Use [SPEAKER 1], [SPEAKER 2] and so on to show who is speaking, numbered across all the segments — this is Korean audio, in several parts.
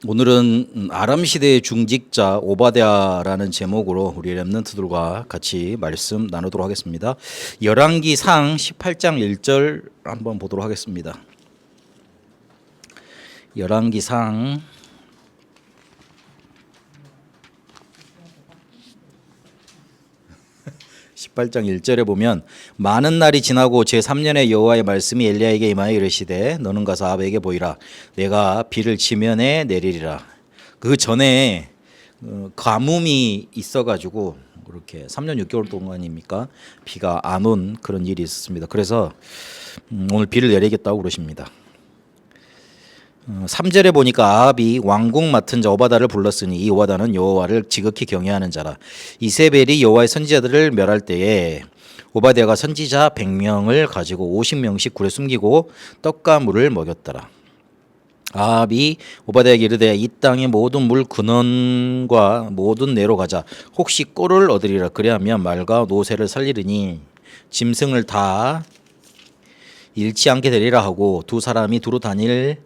[SPEAKER 1] 오늘은 아람 시대의 중직자 오바댜라는 제목으로 우리 렘넌트들과 같이 말씀 나누도록 하겠습니다. 열왕기상 18장 1절 한번 보도록 하겠습니다. 열왕기상 18장 1절에 보면 많은 날이 지나고 제3년에 여호와의 말씀이 엘리야에게 임하여 이르시되 너는 가서 아합에게 보이라 내가 비를 지면에 내리리라. 그 전에 가뭄이 있어가지고 그렇게 3년 6개월 동안입니까 비가 안 온 그런 일이 있었습니다. 그래서 오늘 비를 내리겠다고 그러십니다. 3절에 보니까 아합이 왕궁 맡은 자 오바다를 불렀으니 이 오바다는 여호와를 지극히 경외하는 자라. 이세벨이 여호와의 선지자들을 멸할 때에 오바댜가 선지자 100명을 가지고 50명씩 굴에 숨기고 떡과 물을 먹였더라. 아합이 오바댜에게 이르되 이 땅의 모든 물 근원과 모든 내로 가자. 혹시 꼴을 얻으리라. 그리하면 말과 노새를 살리리니 짐승을 다 잃지 않게 되리라 하고 두 사람이 두루 다닐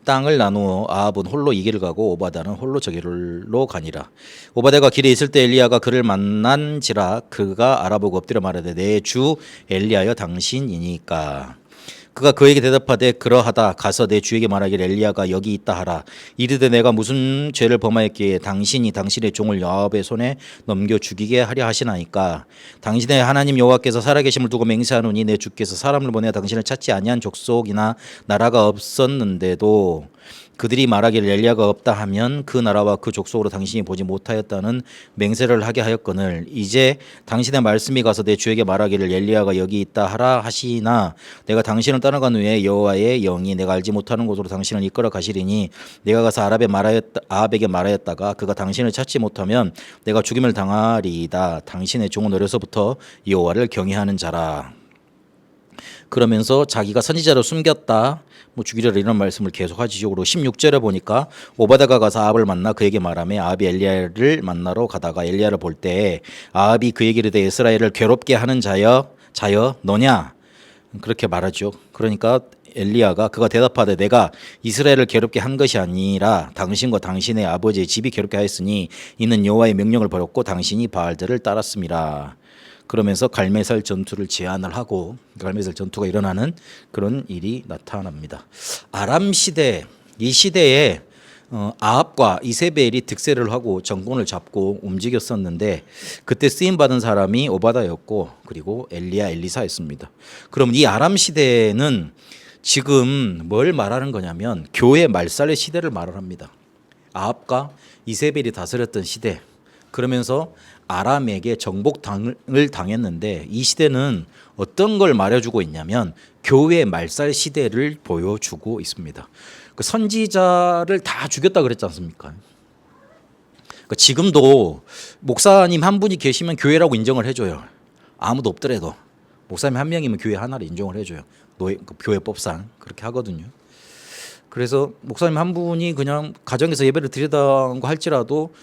[SPEAKER 1] 땅을 나누어 아합은 홀로 이 길을 가고 오바다는 홀로 저 길로 가니라. 오바다가 길에 있을 때 엘리야가 그를 만난지라. 그가 알아보고 엎드려 말하되 내 주 엘리야여 당신이니까. 그가 그에게 대답하되 그러하다. 가서 내 주에게 말하기를 엘리야가 여기 있다 하라. 이르되 내가 무슨 죄를 범하였기에 당신이 당신의 종을 아합의 손에 넘겨 죽이게 하려 하시나이까. 당신의 하나님 여호와께서 살아계심을 두고 맹세하노니 내 주께서 사람을 보내 당신을 찾지 아니한 족속이나 나라가 없었는데도 그들이 말하기를 엘리야가 없다 하면 그 나라와 그 족속으로 당신이 보지 못하였다는 맹세를 하게 하였거늘 이제 당신의 말씀이 가서 내 주에게 말하기를 엘리야가 여기 있다 하라 하시나 내가 당신을 떠나간 후에 여호와의 영이 내가 알지 못하는 곳으로 당신을 이끌어 가시리니 내가 가서 아합에게 말하였다가 그가 당신을 찾지 못하면 내가 죽임을 당하리이다. 당신의 종은 어려서부터 여호와를 경외하는 자라. 그러면서 자기가 선지자를 숨겼다 죽이려라 이런 말씀을 계속하지요. 그리고 16절에 보니까 오바다가 가서 아합을 만나 그에게 말하며 아합이 엘리야를 만나러 가다가 엘리야를 볼 때 아합이 그에게 이르되 이스라엘을 괴롭게 하는 자여 너냐 그렇게 말하죠. 그러니까 엘리야가 그가 대답하되 내가 이스라엘을 괴롭게 한 것이 아니라 당신과 당신의 아버지의 집이 괴롭게 하였으니 이는 여호와의 명령을 버렸고 당신이 바알들을 따랐음이라. 그러면서 갈메살 전투를 제안을 하고 갈메살 전투가 일어나는 그런 일이 나타납니다. 아람 시대, 이 시대에 아합과 이세벨이 득세를 하고 정권을 잡고 움직였었는데 그때 쓰임받은 사람이 오바다였고 그리고 엘리사였습니다. 그럼 이 아람 시대는 지금 뭘 말하는 거냐면 교회 말살의 시대를 말합니다. 아합과 이세벨이 다스렸던 시대. 그러면서 아람에게 정복을 당했는데 이 시대는 어떤 걸 말해주고 있냐면 교회 말살 시대를 보여주고 있습니다. 그 선지자를 다 죽였다 그랬지 않습니까? 그러니까 지금도 목사님 한 분이 계시면 교회라고 인정을 해줘요. 아무도 없더라도 목사님 한 명이면 교회 하나를 인정을 해줘요. 교회법상 그렇게 하거든요. 그래서 목사님 한 분이 그냥 가정에서 예배를 드리다고 할지라도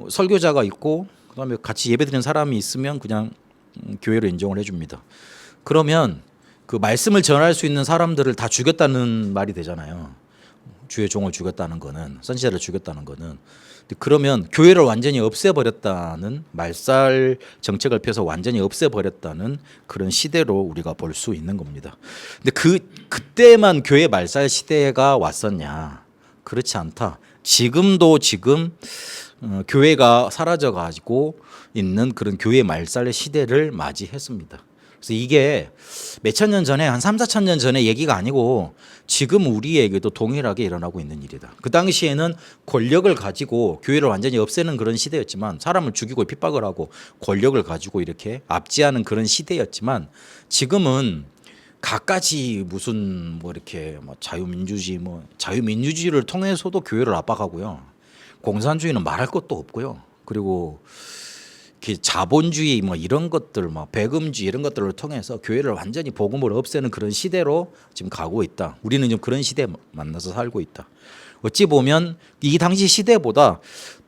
[SPEAKER 1] 설교자가 있고 그다음에 같이 예배드리는 사람이 있으면 그냥 교회로 인정을 해줍니다. 그러면 그 말씀을 전할 수 있는 사람들을 다 죽였다는 말이 되잖아요. 주의 종을 죽였다는 거는 선지자를 죽였다는 거는. 그러면 교회를 완전히 없애버렸다는 말살 정책을 펴서 완전히 없애버렸다는 그런 시대로 우리가 볼 수 있는 겁니다. 근데 그때만 교회 말살 시대가 왔었냐? 그렇지 않다. 지금 교회가 사라져 가지고 있는 그런 교회 말살의 시대를 맞이했습니다. 그래서 이게 몇천 년 전에 한 3, 4천 년 전의 얘기가 아니고 지금 우리에게도 동일하게 일어나고 있는 일이다. 그 당시에는 권력을 가지고 교회를 완전히 없애는 그런 시대였지만 사람을 죽이고 핍박을 하고 권력을 가지고 이렇게 압제하는 그런 시대였지만 지금은 갖가지 무슨 이렇게 자유민주주의를 통해서도 교회를 압박하고요. 공산주의는 말할 것도 없고요. 그리고 자본주의 이런 것들 배금주의 이런 것들을 통해서 교회를 완전히 복음으로 없애는 그런 시대로 지금 가고 있다. 우리는 지금 그런 시대에 만나서 살고 있다. 어찌 보면 이 당시 시대보다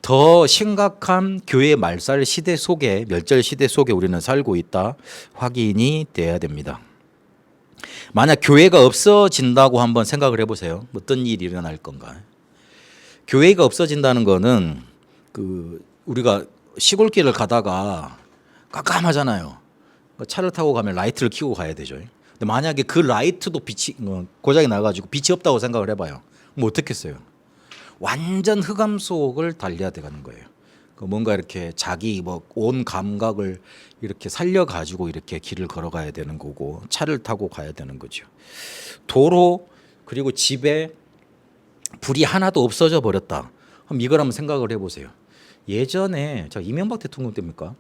[SPEAKER 1] 더 심각한 교회 말살 시대 속에 멸절 시대 속에 우리는 살고 있다. 확인이 돼야 됩니다. 만약 교회가 없어진다고 한번 생각을 해보세요. 어떤 일이 일어날 건가? 교회가 없어진다는 거는 그 우리가 시골길을 가다가 깜깜하잖아요. 차를 타고 가면 라이트를 켜고 가야 되죠. 근데 만약에 그 라이트도 빛이 고장이 나가지고 빛이 없다고 생각을 해봐요. 뭐 어떻겠어요? 완전 흑암 속을 달려야 되는 거예요. 뭔가 이렇게 자기 뭐 온 감각을 이렇게 살려 가지고 이렇게 길을 걸어가야 되는 거고 차를 타고 가야 되는 거죠. 도로 그리고 집에 불이 하나도 없어져 버렸다. 그럼 이걸 한번 생각을 해보세요. 예전에 자 이명박 대통령 때입니까?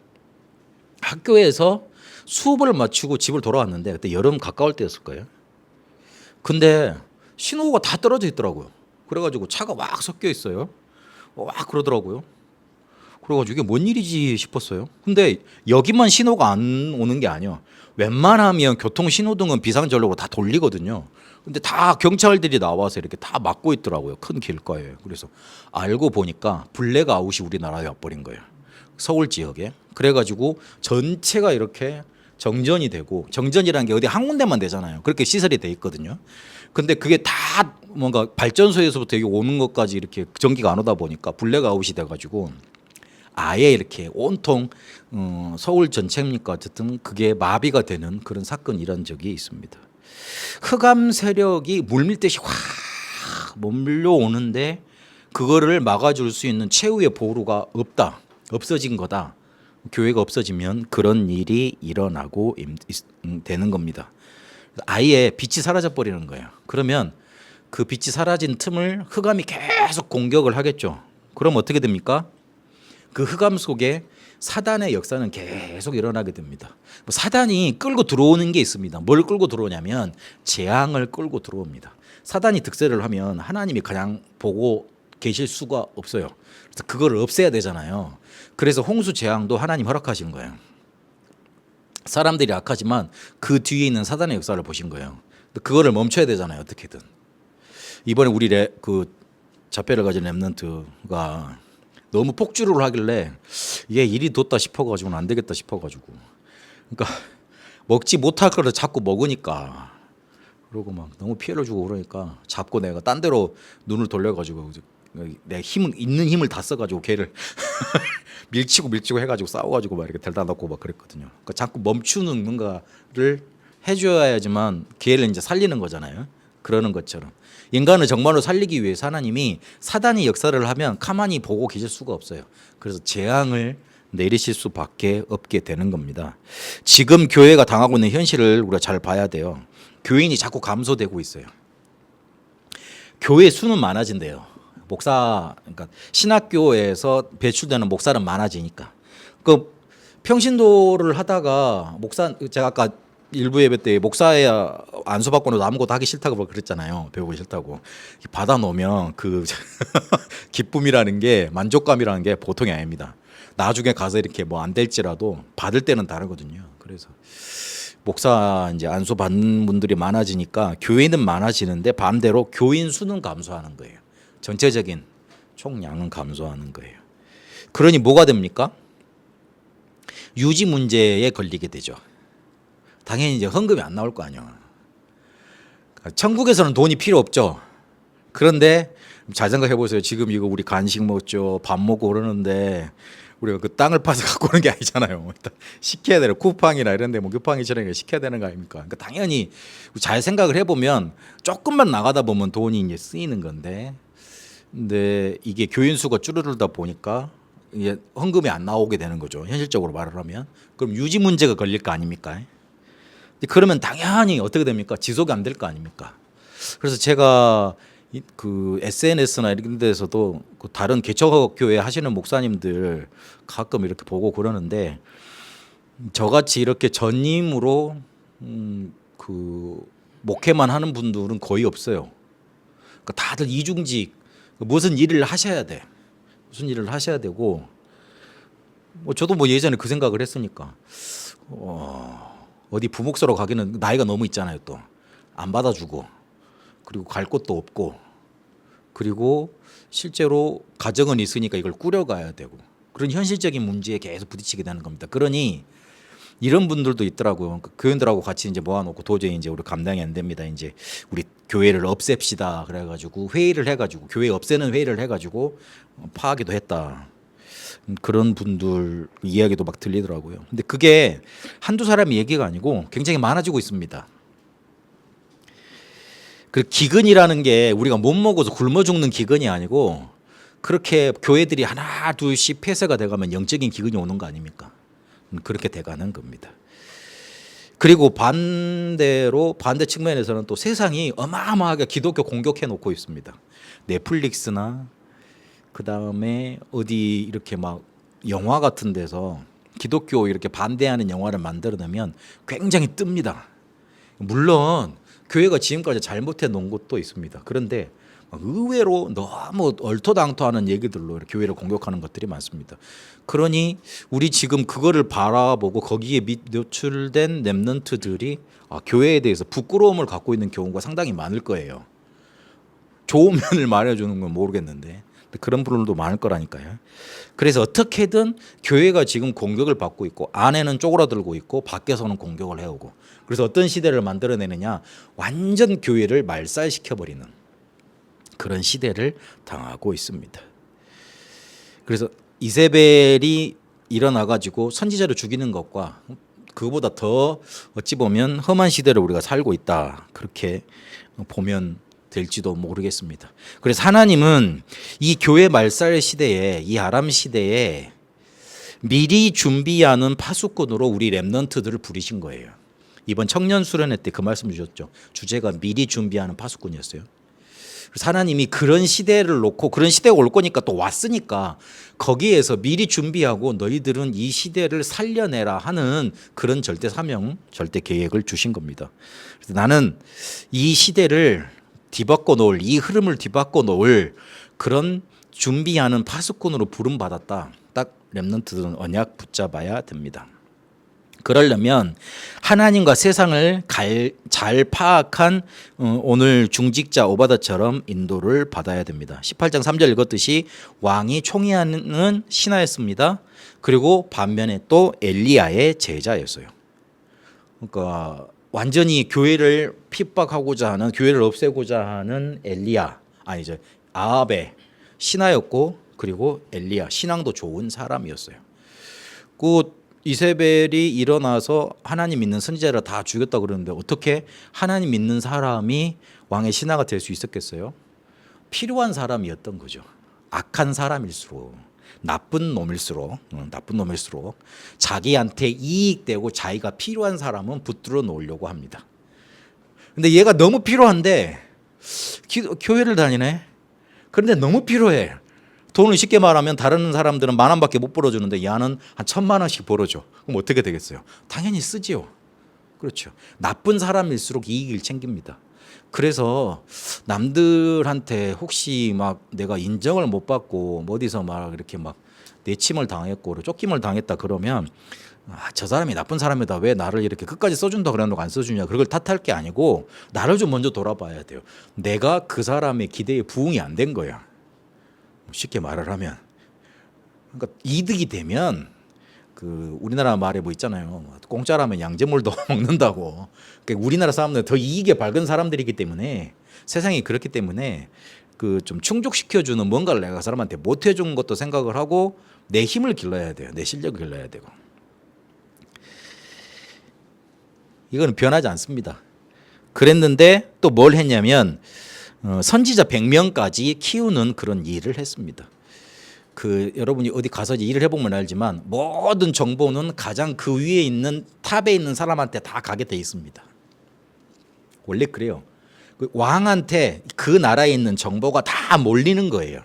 [SPEAKER 1] 학교에서 수업을 마치고 집을 돌아왔는데 그때 여름 가까울 때였을 거예요. 근데 신호가 다 떨어져 있더라고요. 그래가지고 차가 왁 섞여 있어요. 왁 그러더라고요. 그래가지고 이게 뭔 일이지 싶었어요. 근데 여기만 신호가 안 오는 게 아니야. 웬만하면 교통 신호등은 비상전력으로 다 돌리거든요. 근데 다 경찰들이 나와서 이렇게 다 막고 있더라고요. 큰 길가에. 그래서 알고 보니까 블랙아웃이 우리나라에 와버린 거예요. 서울 지역에. 그래가지고 전체가 이렇게 정전이 되고, 정전이라는 게 어디 한 군데만 되잖아요. 그렇게 시설이 돼 있거든요. 근데 그게 다 뭔가 발전소에서부터 여기 오는 것까지 이렇게 전기가 안 오다 보니까 블랙아웃이 돼가지고 아예 이렇게 온통 서울 전체입니까 어쨌든 그게 마비가 되는 그런 사건이 일어난 적이 있습니다. 흑암 세력이 물밀듯이 확 몰려오는데 그거를 막아줄 수 있는 최후의 보루가 없다. 없어진 거다. 교회가 없어지면 그런 일이 일어나고 되는 겁니다. 아예 빛이 사라져 버리는 거예요. 그러면 그 빛이 사라진 틈을 흑암이 계속 공격을 하겠죠. 그럼 어떻게 됩니까? 그 흑암 속에 사단의 역사는 계속 일어나게 됩니다. 사단이 끌고 들어오는 게 있습니다. 뭘 끌고 들어오냐면 재앙을 끌고 들어옵니다. 사단이 득세를 하면 하나님이 그냥 보고 계실 수가 없어요. 그래서 그걸 없애야 되잖아요. 그래서 홍수 재앙도 하나님 허락하신 거예요. 사람들이 악하지만 그 뒤에 있는 사단의 역사를 보신 거예요. 그거를 멈춰야 되잖아요. 어떻게든. 이번에 우리 그 자폐를 가진 렘넌트가 너무 폭주를 하길래 얘 일이 뒀다 싶어가지고는 안 되겠다 싶어가지고 그러니까 먹지 못할 거를 자꾸 먹으니까 그러고 막 너무 피해를 주고 그러니까 자꾸 내가 딴 데로 눈을 돌려가지고 내 힘 있는 힘을 다 써가지고 걔를 밀치고 해가지고 싸워가지고 막 이렇게 데려다 놓고 막 그랬거든요. 그러니까 자꾸 멈추는 뭔가를 해줘야지만 걔를 이제 살리는 거잖아요. 그러는 것처럼 인간을 정말로 살리기 위해서 하나님이 사단이 역사를 하면 가만히 보고 계실 수가 없어요. 그래서 재앙을 내리실 수밖에 없게 되는 겁니다. 지금 교회가 당하고 있는 현실을 우리가 잘 봐야 돼요. 교인이 자꾸 감소되고 있어요. 교회 수는 많아진대요. 목사 그러니까 신학교에서 배출되는 목사는 많아지니까. 그 평신도를 하다가 목사 제가 아까 일부 예배 때 목사에 안수받고는 아무것도 하기 싫다고 그랬잖아요. 배우기 싫다고. 받아 놓으면 그 기쁨이라는 게 만족감이라는 게 보통이 아닙니다. 나중에 가서 이렇게 뭐 안 될지라도 받을 때는 다르거든요. 그래서 목사 이제 안수 받는 분들이 많아지니까 교인은 많아지는데 반대로 교인 수는 감소하는 거예요. 전체적인 총량은 감소하는 거예요. 그러니 뭐가 됩니까? 유지 문제에 걸리게 되죠. 당연히 이제 헌금이 안 나올 거 아니에요. 천국에서는 돈이 필요 없죠. 그런데 잘 생각해 보세요. 지금 이거 우리 간식 먹죠. 밥 먹고 그러는데 우리가 그 땅을 파서 갖고 오는 게 아니잖아요. 시켜야 되는 쿠팡이나 이런 데 뭐 쿠팡이처럼 시켜야 되는 거 아닙니까? 그러니까 당연히 잘 생각을 해보면 조금만 나가다 보면 돈이 이제 쓰이는 건데 근데 이게 교인 수가 줄어들다 보니까 이게 헌금이 안 나오게 되는 거죠. 현실적으로 말을 하면. 그럼 유지 문제가 걸릴 거 아닙니까? 그러면 당연히 어떻게 됩니까? 지속이 안 될 거 아닙니까? 그래서 제가 그 SNS나 이런 데서도 그 다른 개척교회 하시는 목사님들 가끔 이렇게 보고 그러는데 저같이 이렇게 전임으로 그 목회만 하는 분들은 거의 없어요. 그러니까 다들 이중직 무슨 일을 하셔야 돼. 무슨 일을 하셔야 되고 뭐 저도 뭐 예전에 그 생각을 했으니까 어디 부목사로 가기는 나이가 너무 있잖아요. 또 안 받아주고 그리고 갈 곳도 없고 그리고 실제로 가정은 있으니까 이걸 꾸려가야 되고 그런 현실적인 문제에 계속 부딪히게 되는 겁니다. 그러니 이런 분들도 있더라고요. 그 교인들하고 같이 이제 모아놓고 도저히 이제 우리 감당이 안 됩니다. 이제 우리 교회를 없앱시다. 그래가지고 회의를 해가지고 교회 없애는 회의를 해가지고 파하기도 했다. 그런 분들 이야기도 막 들리더라고요. 근데 그게 한두 사람의 얘기가 아니고 굉장히 많아지고 있습니다. 그 기근이라는 게 우리가 못 먹어서 굶어 죽는 기근이 아니고 그렇게 교회들이 하나 둘씩 폐쇄가 돼가면 영적인 기근이 오는 거 아닙니까? 그렇게 돼가는 겁니다. 그리고 반대로 반대 측면에서는 또 세상이 어마어마하게 기독교 공격해 놓고 있습니다. 넷플릭스나 그 다음에 어디 이렇게 막 영화 같은 데서 기독교 이렇게 반대하는 영화를 만들어내면 굉장히 뜹니다. 물론 교회가 지금까지 잘못해 놓은 것도 있습니다. 그런데 의외로 너무 얼토당토하는 얘기들로 이렇게 교회를 공격하는 것들이 많습니다. 그러니 우리 지금 그거를 바라보고 거기에 노출된 렘넌트들이 교회에 대해서 부끄러움을 갖고 있는 경우가 상당히 많을 거예요. 좋은 면을 말해주는 건 모르겠는데 그런 분들도 많을 거라니까요. 그래서 어떻게든 교회가 지금 공격을 받고 있고 안에는 쪼그라들고 있고 밖에서는 공격을 해오고 그래서 어떤 시대를 만들어내느냐 완전 교회를 말살시켜버리는 그런 시대를 당하고 있습니다. 그래서 이세벨이 일어나가지고 선지자를 죽이는 것과 그보다 더 어찌 보면 험한 시대를 우리가 살고 있다 그렇게 보면 될지도 모르겠습니다. 그래서 하나님은 이 교회 말살 시대에 이 아람 시대에 미리 준비하는 파수꾼으로 우리 렘넌트들을 부리신 거예요. 이번 청년 수련회 때 그 말씀 주셨죠. 주제가 미리 준비하는 파수꾼이었어요. 그래서 하나님이 그런 시대를 놓고 그런 시대가 올 거니까 또 왔으니까 거기에서 미리 준비하고 너희들은 이 시대를 살려내라 하는 그런 절대 사명, 절대 계획을 주신 겁니다. 그래서 나는 이 시대를 뒤바꿔 놓을 이 흐름을 뒤바꿔 놓을 그런 준비하는 파수꾼으로 부름받았다. 딱 렘넌트들은 언약 붙잡아야 됩니다. 그러려면 하나님과 세상을 잘 파악한 오늘 중직자 오바다처럼 인도를 받아야 됩니다. 18장 3절 읽었듯이 왕이 총의하는 신하였습니다. 그리고 반면에 또 엘리야의 제자였어요. 그러니까 완전히 교회를 핍박하고자 하는 교회를 없애고자 하는 아합의 신하였고 그리고 엘리야 신앙도 좋은 사람이었어요. 그 이세벨이 일어나서 하나님 믿는 선지자를 다 죽였다 그러는데 어떻게 하나님 믿는 사람이 왕의 신하가 될 수 있었겠어요? 필요한 사람이었던 거죠. 악한 사람일수록 나쁜 놈일수록 자기한테 이익되고 자기가 필요한 사람은 붙들어 놓으려고 합니다. 근데 얘가 너무 필요한데 교회를 다니네. 그런데 너무 필요해. 돈을 쉽게 말하면 다른 사람들은 10,000원밖에 못 벌어주는데 얘는 한 1,000,000원씩 벌어줘. 그럼 어떻게 되겠어요? 당연히 쓰지요. 그렇죠. 나쁜 사람일수록 이익을 챙깁니다. 그래서 남들한테 혹시 막 내가 인정을 못 받고 어디서 막 이렇게 막 내침을 당했고 쫓김을 당했다 그러면 저 사람이 나쁜 사람이다. 왜 나를 이렇게 끝까지 써준다 그래놓고 안 써주냐. 그걸 탓할 게 아니고 나를 좀 먼저 돌아봐야 돼요. 내가 그 사람의 기대에 부응이 안 된 거야. 쉽게 말을 하면 그러니까 이득이 되면 그 우리나라 말에 뭐 있잖아요. 공짜라면 양재물도 먹는다고. 그러니까 우리나라 사람들은 더 이익에 밝은 사람들이기 때문에 세상이 그렇기 때문에 그 좀 충족시켜주는 뭔가를 내가 사람한테 못 해준 것도 생각을 하고 내 힘을 길러야 돼요. 내 실력을 길러야 되고. 이거는 변하지 않습니다. 그랬는데 또 뭘 했냐면 선지자 100명까지 키우는 그런 일을 했습니다. 그 여러분이 어디 가서 일을 해보면 알지만 모든 정보는 가장 그 위에 있는 탑에 있는 사람한테 다 가게 돼 있습니다. 원래 그래요. 그 왕한테 그 나라에 있는 정보가 다 몰리는 거예요.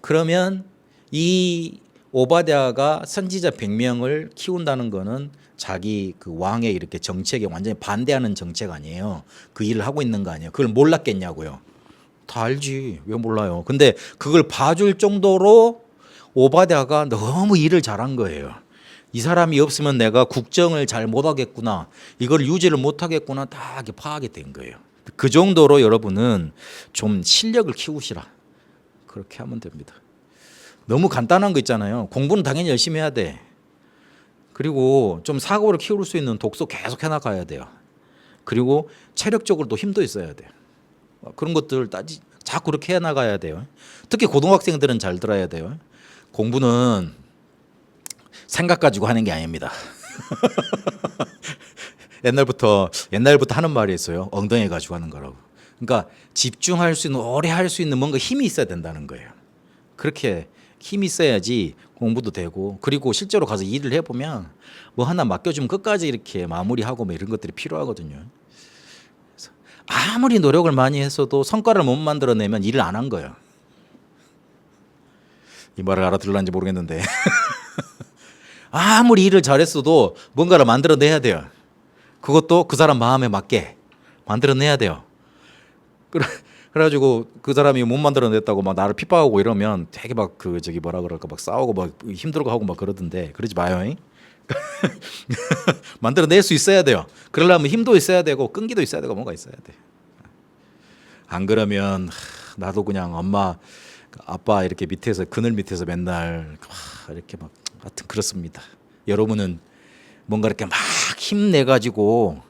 [SPEAKER 1] 그러면 이 오바댜가 선지자 100명을 키운다는 거는 자기 그 왕의 이렇게 정책에 완전히 반대하는 정책 아니에요. 그 일을 하고 있는 거 아니에요. 그걸 몰랐겠냐고요. 다 알지. 왜 몰라요. 근데 그걸 봐줄 정도로 오바댜가 너무 일을 잘한 거예요. 이 사람이 없으면 내가 국정을 잘 못하겠구나. 이걸 유지를 못하겠구나. 다 파악이 된 거예요. 그 정도로 여러분은 좀 실력을 키우시라. 그렇게 하면 됩니다. 너무 간단한 거 있잖아요. 공부는 당연히 열심히 해야 돼. 그리고 좀 사고를 키울 수 있는 독서 계속 해나가야 돼요. 그리고 체력적으로도 힘도 있어야 돼요. 그런 것들 자꾸 그렇게 해나가야 돼요. 특히 고등학생들은 잘 들어야 돼요. 공부는 생각 가지고 하는 게 아닙니다. 옛날부터 하는 말이 있어요. 엉덩이 가지고 하는 거라고. 그러니까 집중할 수 있는, 오래 할 수 있는 뭔가 힘이 있어야 된다는 거예요. 그렇게 힘이 있어야지 공부도 되고, 그리고 실제로 가서 일을 해보면 뭐 하나 맡겨주면 끝까지 이렇게 마무리하고 뭐 이런 것들이 필요하거든요. 그래서 아무리 노력을 많이 했어도 성과를 못 만들어내면 일을 안 한 거예요. 이 말을 알아들을는지 모르겠는데 아무리 일을 잘했어도 뭔가를 만들어내야 돼요. 그것도 그 사람 마음에 맞게 만들어내야 돼요. 그래가지고 그 사람이 못 만들어냈다고 막 나를 핍박하고 이러면 되게 막 그 저기 뭐라 그럴까 막 싸우고 막 힘들어하고 막 그러던데, 그러지 마요. 만들어낼 수 있어야 돼요. 그러려면 힘도 있어야 되고 끈기도 있어야 되고 뭔가 있어야 돼. 안 그러면 나도 그냥 엄마 아빠 이렇게 밑에서, 그늘 밑에서 맨날 이렇게 막 하여튼 그렇습니다. 여러분은 뭔가 이렇게 막 힘내가지고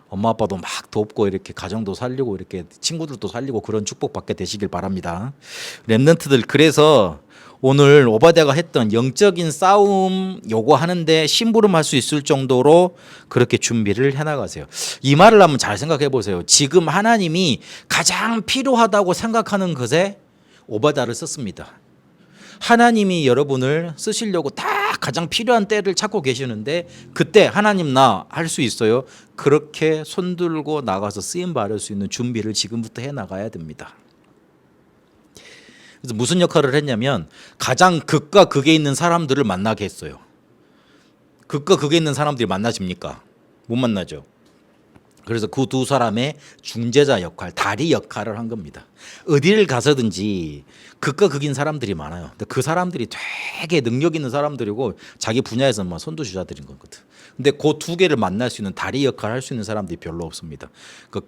[SPEAKER 1] 엄마 아빠도 막 돕고 이렇게 가정도 살리고 이렇게 친구들도 살리고 그런 축복 받게 되시길 바랍니다. 렘넌트들, 그래서 오늘 오바댜가 했던 영적인 싸움 요거 하는데 심부름할 수 있을 정도로 그렇게 준비를 해나가세요. 이 말을 한번 잘 생각해 보세요. 지금 하나님이 가장 필요하다고 생각하는 것에 오바댜를 썼습니다. 하나님이 여러분을 쓰시려고 딱 가장 필요한 때를 찾고 계시는데, 그때 하나님 나 할 수 있어요? 그렇게 손들고 나가서 쓰임 받을 수 있는 준비를 지금부터 해 나가야 됩니다. 그래서 무슨 역할을 했냐면 가장 극과 극에 있는 사람들을 만나게 했어요. 극과 극에 있는 사람들이 만나집니까? 못 만나죠. 그래서 그 두 사람의 중재자 역할, 다리 역할을 한 겁니다. 어디를 가서든지 극과 극인 사람들이 많아요. 근데 그 사람들이 되게 능력 있는 사람들이고 자기 분야에서 막 선두주자들인 거거든. 근데 그 두 개를 만날 수 있는 다리 역할을 할 수 있는 사람들이 별로 없습니다.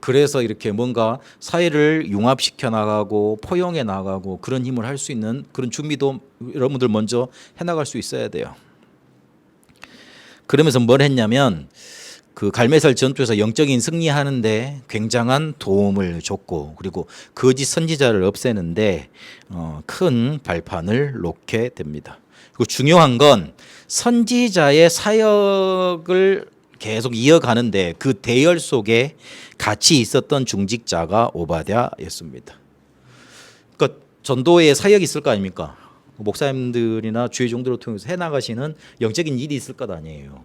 [SPEAKER 1] 그래서 이렇게 뭔가 사회를 융합시켜 나가고 포용해 나가고 그런 힘을 할 수 있는 그런 준비도 여러분들 먼저 해나갈 수 있어야 돼요. 그러면서 뭘 했냐면 그 갈매살 전투에서 영적인 승리하는데 굉장한 도움을 줬고, 그리고 거짓 선지자를 없애는데 큰 발판을 놓게 됩니다. 그리고 중요한 건 선지자의 사역을 계속 이어가는데 그 대열 속에 같이 있었던 중직자가 오바댜였습니다. 그러니까 전도의 사역이 있을 거 아닙니까? 목사님들이나 주의 종들을 통해서 해나가시는 영적인 일이 있을 것 아니에요.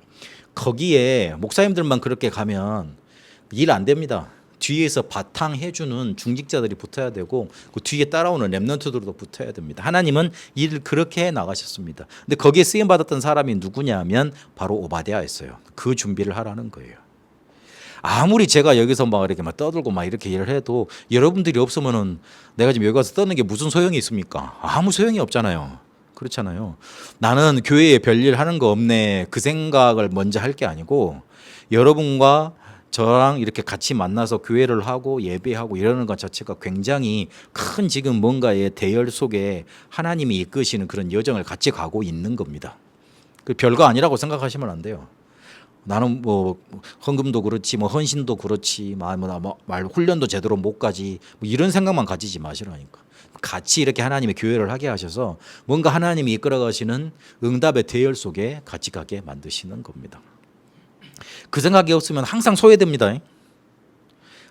[SPEAKER 1] 거기에 목사님들만 그렇게 가면 일 안 됩니다. 뒤에서 바탕해주는 중직자들이 붙어야 되고 그 뒤에 따라오는 렘넌트들도 붙어야 됩니다. 하나님은 일을 그렇게 해 나가셨습니다. 근데 거기에 쓰임 받았던 사람이 누구냐면 바로 오바댜였어요. 그 준비를 하라는 거예요. 아무리 제가 여기서 막 이렇게 막 떠들고 막 이렇게 일을 해도 여러분들이 없으면은 내가 지금 여기 가서 떠는 게 무슨 소용이 있습니까? 아무 소용이 없잖아요. 그렇잖아요. 나는 교회에 별일 하는 거 없네 그 생각을 먼저 할 게 아니고, 여러분과 저랑 이렇게 같이 만나서 교회를 하고 예배하고 이러는 것 자체가 굉장히 큰 지금 뭔가의 대열 속에 하나님이 이끄시는 그런 여정을 같이 가고 있는 겁니다. 그 별거 아니라고 생각하시면 안 돼요. 나는 뭐 헌금도 그렇지 뭐 헌신도 그렇지 말 훈련도 제대로 못 가지 뭐 이런 생각만 가지지 마시라니까. 같이 이렇게 하나님의 교회를 하게 하셔서 뭔가 하나님이 이끌어 가시는 응답의 대열 속에 같이 가게 만드시는 겁니다. 그 생각이 없으면 항상 소외됩니다.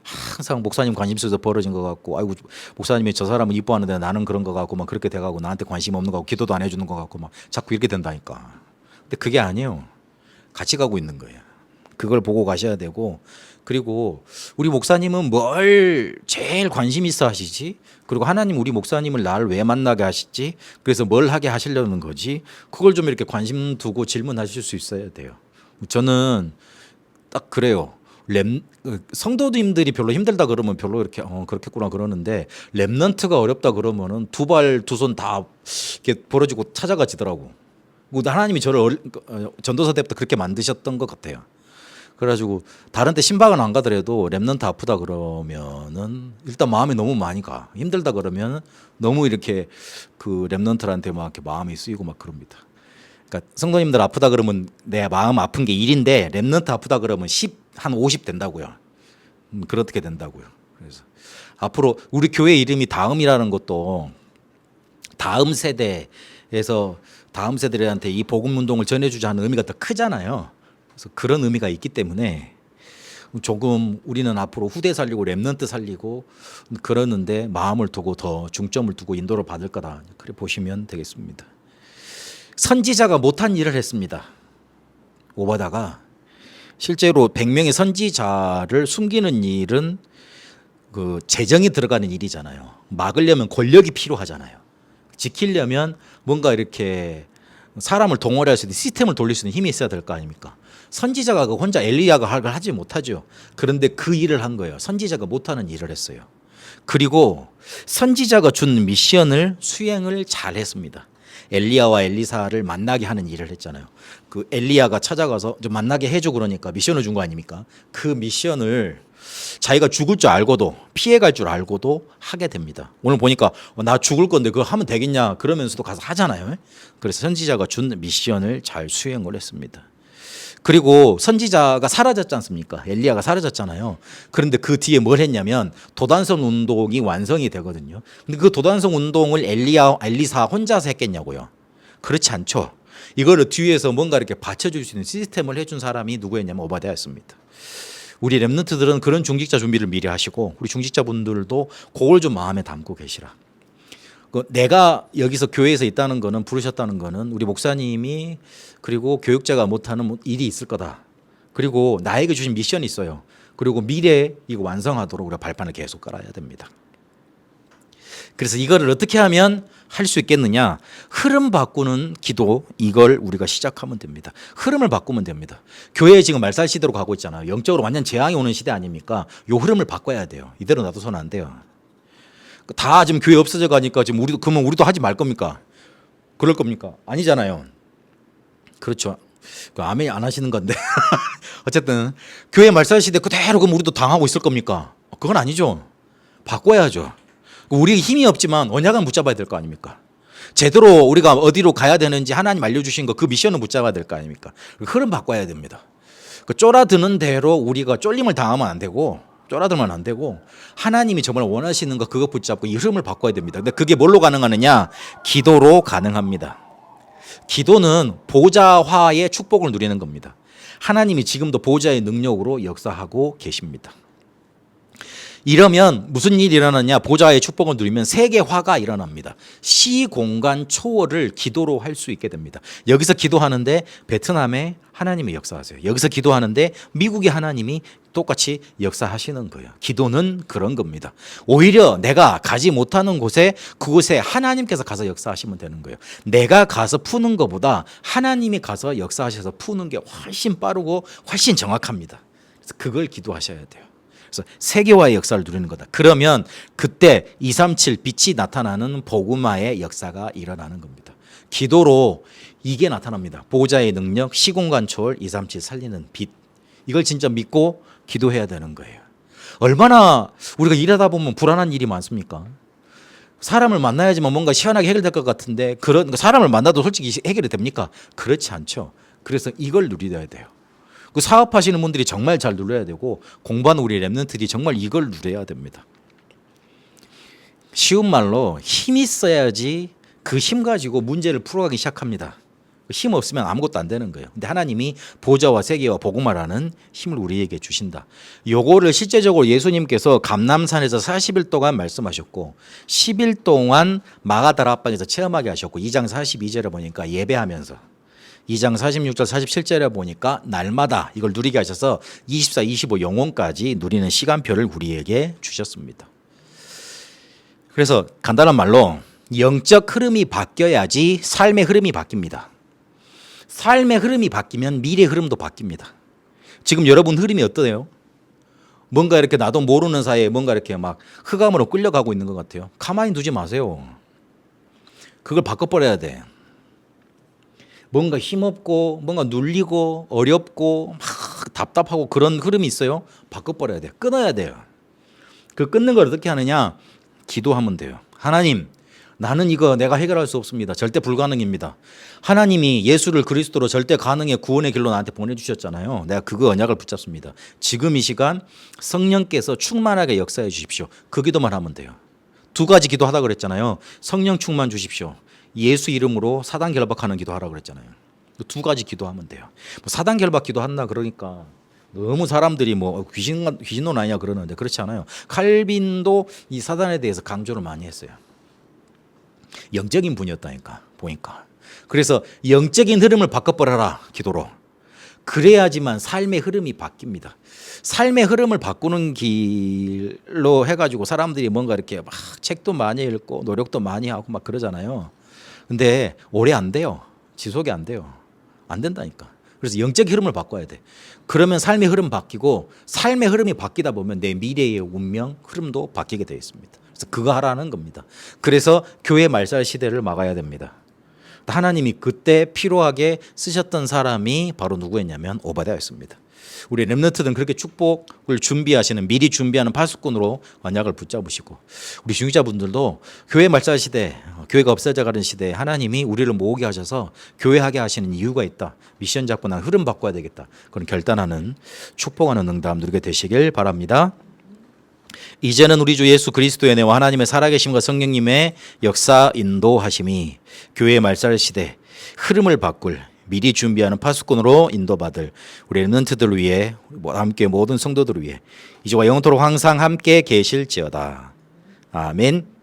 [SPEAKER 1] 항상 목사님 관심 속에서 벌어진 것 같고, 아이고 목사님이 저 사람을 이뻐하는데 나는 그런 것 같고 막 그렇게 돼가고 나한테 관심 없는 것 같고 기도도 안 해주는 것 같고 막 자꾸 이렇게 된다니까. 근데 그게 아니에요. 같이 가고 있는 거예요. 그걸 보고 가셔야 되고, 그리고 우리 목사님은 뭘 제일 관심 있어 하시지? 그리고 하나님 우리 목사님을 나를 왜 만나게 하시지? 그래서 뭘 하게 하시려는 거지? 그걸 좀 이렇게 관심 두고 질문하실 수 있어야 돼요. 저는 딱 그래요. 성도님들이 별로 힘들다 그러면 별로 이렇게 그렇겠구나 그러는데, 렘넌트가 어렵다 그러면은 두 발 두 손 다 이렇게 벌어지고 찾아가지더라고. 하나님이 저를 전도사 때부터 그렇게 만드셨던 것 같아요. 그래가지고 다른 데 신방은 안 가더라도 렘넌트 아프다 그러면은 일단 마음이 너무 많이 가. 힘들다 그러면 너무 이렇게 그 렘넌트한테 막 이렇게 마음이 쓰이고 막 그럽니다. 그러니까 성도님들 아프다 그러면 내 마음 아픈 게 1인데 렘넌트 아프다 그러면 10, 한 50 된다고요. 그렇게 된다고요. 그래서 앞으로 우리 교회 이름이 다음이라는 것도 다음 세대에서 다음 세대들한테 이 복음 운동을 전해주자는 의미가 더 크잖아요. 그래서 그런 의미가 있기 때문에 조금 우리는 앞으로 후대 살리고 렘넌트 살리고 그러는데 마음을 두고 더 중점을 두고 인도를 받을 거다. 그렇게 보시면 되겠습니다. 선지자가 못한 일을 했습니다. 오바다가 실제로 100명의 선지자를 숨기는 일은 그 재정이 들어가는 일이잖아요. 막으려면 권력이 필요하잖아요. 지키려면 뭔가 이렇게 사람을 동원할 수 있는 시스템을 돌릴 수 있는 힘이 있어야 될 거 아닙니까? 선지자가 그 혼자 엘리야가 하지 못하죠. 그런데 그 일을 한 거예요. 선지자가 못하는 일을 했어요. 그리고 선지자가 준 미션을 수행을 잘 했습니다. 엘리야와 엘리사를 만나게 하는 일을 했잖아요. 그 엘리야가 찾아가서 좀 만나게 해줘 그러니까 미션을 준 거 아닙니까? 그 미션을 자기가 죽을 줄 알고도 피해갈 줄 알고도 하게 됩니다. 오늘 보니까 나 죽을 건데 그거 하면 되겠냐 그러면서도 가서 하잖아요. 그래서 선지자가 준 미션을 잘 수행을 했습니다. 그리고 선지자가 사라졌지 않습니까? 엘리야가 사라졌잖아요. 그런데 그 뒤에 뭘 했냐면 도단성 운동이 완성이 되거든요. 근데 그 도단성 운동을 엘리사 혼자서 했겠냐고요? 그렇지 않죠. 이거를 뒤에서 뭔가 이렇게 받쳐줄 수 있는 시스템을 해준 사람이 누구였냐면 오바댜였습니다. 우리 렘넌트들은 그런 중직자 준비를 미리 하시고 우리 중직자분들도 그걸 좀 마음에 담고 계시라. 내가 여기서 교회에서 있다는 거는 부르셨다는 거는 우리 목사님이 그리고 교육자가 못하는 일이 있을 거다. 그리고 나에게 주신 미션이 있어요. 그리고 미래에 이거 완성하도록 우리가 발판을 계속 깔아야 됩니다. 그래서 이거를 어떻게 하면 할 수 있겠느냐? 흐름 바꾸는 기도, 이걸 우리가 시작하면 됩니다. 흐름을 바꾸면 됩니다. 교회 지금 말살 시대로 가고 있잖아요. 영적으로 완전 재앙이 오는 시대 아닙니까? 이 흐름을 바꿔야 돼요. 이대로 놔둬서는 안 돼요. 다 지금 교회 없어져 가니까 지금 그러면 우리도 하지 말 겁니까? 그럴 겁니까? 아니잖아요. 그렇죠. 아멘 안 하시는 건데. 어쨌든 교회 말살 시대 그대로 그럼 우리도 당하고 있을 겁니까? 그건 아니죠. 바꿔야죠. 우리 힘이 없지만 언약은 붙잡아야 될 거 아닙니까? 제대로 우리가 어디로 가야 되는지 하나님 알려주신 거 그 미션을 붙잡아야 될 거 아닙니까? 흐름 바꿔야 됩니다. 쫄아드는 대로 우리가 쫄림을 당하면 안 되고 쫄아들면 안 되고 하나님이 정말 원하시는 거 그거 붙잡고 이 흐름을 바꿔야 됩니다. 근데 그게 뭘로 가능하느냐? 기도로 가능합니다. 기도는 보좌화의 축복을 누리는 겁니다. 하나님이 지금도 보좌의 능력으로 역사하고 계십니다. 이러면 무슨 일이 일어나냐? 보좌의 축복을 누리면 세계화가 일어납니다. 시공간 초월을 기도로 할 수 있게 됩니다. 여기서 기도하는데 베트남에 하나님이 역사하세요. 여기서 기도하는데 미국의 하나님이 똑같이 역사하시는 거예요. 기도는 그런 겁니다. 오히려 내가 가지 못하는 곳에 그곳에 하나님께서 가서 역사하시면 되는 거예요. 내가 가서 푸는 것보다 하나님이 가서 역사하셔서 푸는 게 훨씬 빠르고 훨씬 정확합니다. 그래서 그걸 기도하셔야 돼요. 그래서 세계화의 역사를 누리는 거다. 그러면 그때 237 빛이 나타나는 복음화의 역사가 일어나는 겁니다. 기도로 이게 나타납니다. 보호자의 능력, 시공간 초월, 237 살리는 빛. 이걸 진짜 믿고 기도해야 되는 거예요. 얼마나 우리가 일하다 보면 불안한 일이 많습니까? 사람을 만나야지만 뭔가 시원하게 해결될 것 같은데 그런 사람을 만나도 솔직히 해결이 됩니까? 그렇지 않죠. 그래서 이걸 누려야 돼요. 그 사업하시는 분들이 정말 잘 누려야 되고 공부하는 우리 렘넌트들이 정말 이걸 누려야 됩니다. 쉬운 말로 힘 있어야지 그 힘 가지고 문제를 풀어가기 시작합니다. 힘 없으면 아무것도 안 되는 거예요. 근데 하나님이 보좌와 세계와 복음화라는 힘을 우리에게 주신다. 요거를 실제적으로 예수님께서 감람산에서 40일 동안 말씀하셨고 10일 동안 마가다락방에서 체험하게 하셨고 2장 42절에 보니까 예배하면서 2장 46절 47절에 보니까 날마다 이걸 누리게 하셔서 24, 25 영혼까지 누리는 시간표를 우리에게 주셨습니다. 그래서 간단한 말로 영적 흐름이 바뀌어야지 삶의 흐름이 바뀝니다. 삶의 흐름이 바뀌면 미래 흐름도 바뀝니다. 지금 여러분 흐름이 어떠세요? 뭔가 이렇게 나도 모르는 사이에 뭔가 이렇게 막 흑암으로 끌려가고 있는 것 같아요. 가만히 두지 마세요. 그걸 바꿔버려야 돼. 뭔가 힘없고 뭔가 눌리고 어렵고 막 답답하고 그런 흐름이 있어요. 바꿔버려야 돼요. 끊어야 돼요. 그 끊는 걸 어떻게 하느냐? 기도하면 돼요. 하나님, 나는 이거 내가 해결할 수 없습니다. 절대 불가능입니다. 하나님이 예수를 그리스도로 절대 가능의 구원의 길로 나한테 보내주셨잖아요. 내가 그 언약을 붙잡습니다. 지금 이 시간 성령께서 충만하게 역사해 주십시오. 그 기도만 하면 돼요. 두 가지 기도하다 그랬잖아요. 성령 충만 주십시오. 예수 이름으로 사단 결박하는 기도하라고 그랬잖아요. 두 가지 기도하면 돼요. 뭐 사단 결박 기도한다 그러니까 너무 사람들이 뭐 귀신론 아니냐 그러는데 그렇지 않아요. 칼빈도 이 사단에 대해서 강조를 많이 했어요. 영적인 분이었다니까 보니까. 그래서 영적인 흐름을 바꿔버려라 기도로. 그래야지만 삶의 흐름이 바뀝니다. 삶의 흐름을 바꾸는 길로 해가지고 사람들이 뭔가 이렇게 막 책도 많이 읽고 노력도 많이 하고 막 그러잖아요. 근데 오래 안 돼요. 지속이 안 돼요. 안 된다니까. 그래서 영적 흐름을 바꿔야 돼. 그러면 삶의 흐름 바뀌고 삶의 흐름이 바뀌다 보면 내 미래의 운명 흐름도 바뀌게 되어 있습니다. 그래서 그거 하라는 겁니다. 그래서 교회 말살 시대를 막아야 됩니다. 하나님이 그때 필요하게 쓰셨던 사람이 바로 누구였냐면 오바댜였습니다. 우리 렘넌트들은 그렇게 축복을 준비하시는 미리 준비하는 파수꾼으로 언약을 붙잡으시고 우리 중직자분들도 교회 말살 시대, 교회가 없어져가는 시대에 하나님이 우리를 모으게 하셔서 교회하게 하시는 이유가 있다. 미션 잡고 난 흐름 바꿔야 되겠다. 그런 결단하는 축복하는 응답 누리게 되시길 바랍니다. 이제는 우리 주 예수 그리스도의 은혜와 하나님의 살아계심과 성령님의 역사 인도하심이 교회의 말살 시대 흐름을 바꿀 미리 준비하는 파수꾼으로 인도받을 우리 렘넌트들을 위해 함께 모든 성도들을 위해 이제와 영원토록 항상 함께 계실지어다. 아멘.